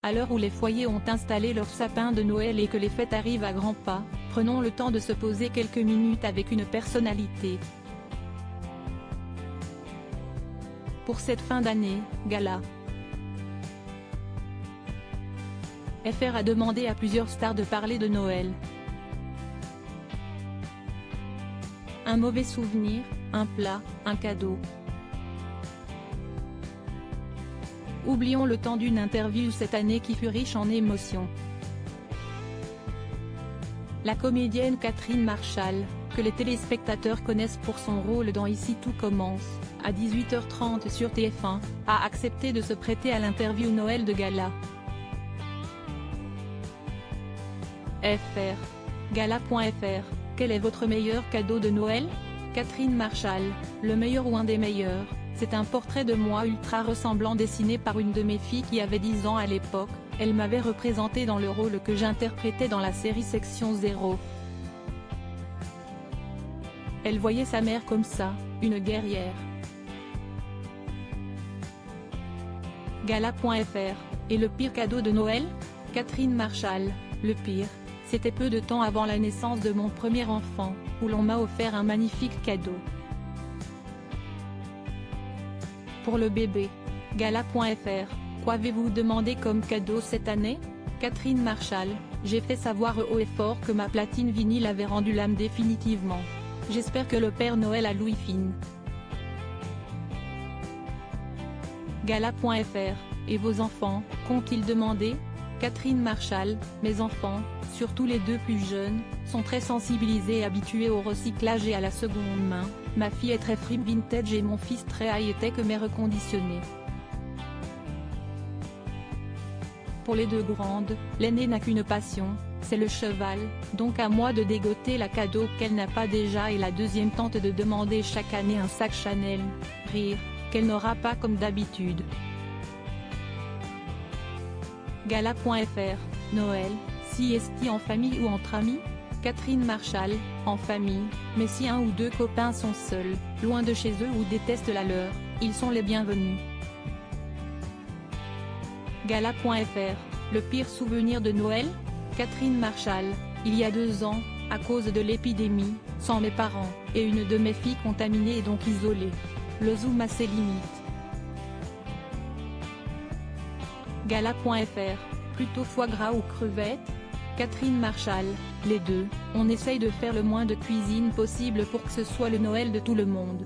À l'heure où les foyers ont installé leur sapin de Noël et que les fêtes arrivent à grands pas, prenons le temps de se poser quelques minutes avec une personnalité. Pour cette fin d'année, Gala. FR a demandé à plusieurs stars de parler de Noël. Un mauvais souvenir, un plat, un cadeau. Oublions le temps d'une interview cette année qui fut riche en émotions. La comédienne Catherine Marchal, que les téléspectateurs connaissent pour son rôle dans Ici tout commence, à 18h30 sur TF1, a accepté de se prêter à l'interview Noël de Gala. FR. Gala.fr. Quel est votre meilleur cadeau de Noël? Catherine Marchal. Le meilleur ou un des meilleurs, c'est un portrait de moi ultra ressemblant dessiné par une de mes filles qui avait 10 ans à l'époque. Elle m'avait représenté dans le rôle que j'interprétais dans la série Section 0. Elle voyait sa mère comme ça, une guerrière. Gala.fr. Et le pire cadeau de Noël? Catherine Marchal. Le pire, c'était peu de temps avant la naissance de mon premier enfant, où l'on m'a offert un magnifique cadeau. Pour le bébé. Gala.fr. Quoi avez-vous demandé comme cadeau cette année? Catherine Marchal. J'ai fait savoir haut et fort que ma platine vinyle avait rendu l'âme définitivement. J'espère que le Père Noël a l'ouïe fine. Gala.fr. Et vos enfants, qu'ont-ils demandé? Catherine Marchal. Mes enfants, surtout les deux plus jeunes, sont très sensibilisés et habitués au recyclage et à la seconde main. Ma fille est très fripe vintage et mon fils très high-tech mais reconditionné. Pour les deux grandes, l'aînée n'a qu'une passion, c'est le cheval, donc à moi de dégoter la cadeau qu'elle n'a pas déjà et la deuxième tente de demander chaque année un sac Chanel, rire, qu'elle n'aura pas comme d'habitude. Gala.fr. Noël, si est-il en famille ou entre amis? Catherine Marchal. En famille, mais si un ou deux copains sont seuls, loin de chez eux ou détestent la leur, ils sont les bienvenus. Gala.fr. Le pire souvenir de Noël? Catherine Marchal. Il y a 2 ans, à cause de l'épidémie, sans mes parents, et une de mes filles contaminée et donc isolée. Le zoom a ses limites. Gala.fr. Plutôt foie gras ou crevettes? Catherine Marchal. Les deux, on essaye de faire le moins de cuisine possible pour que ce soit le Noël de tout le monde.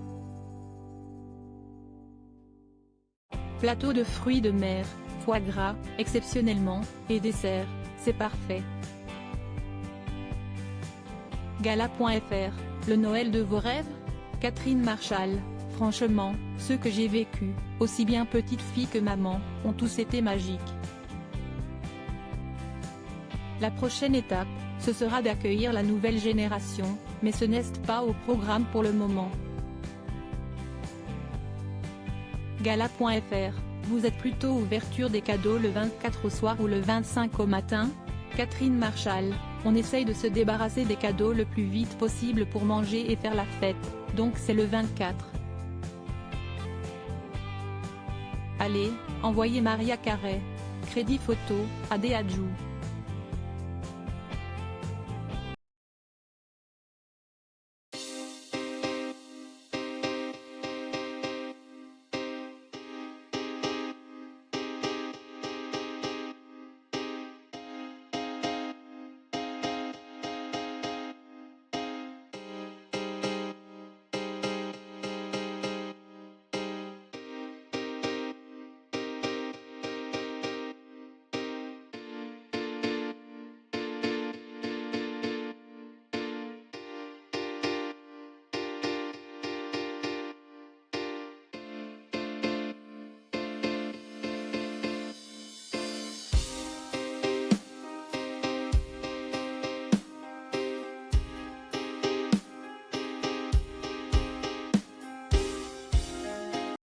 Plateau de fruits de mer, foie gras, exceptionnellement, et dessert, c'est parfait. Gala.fr. Le Noël de vos rêves? Catherine Marchal. Franchement, ceux que j'ai vécus, aussi bien petite fille que maman, ont tous été magiques. La prochaine étape, ce sera d'accueillir la nouvelle génération, mais ce n'est pas au programme pour le moment. Gala.fr. Vous êtes plutôt ouverture des cadeaux le 24 au soir ou le 25 au matin? Catherine Marchal. On essaye de se débarrasser des cadeaux le plus vite possible pour manger et faire la fête, donc c'est le 24. Allez, envoyez Maria Carré. Crédit photo, Adé Adjou.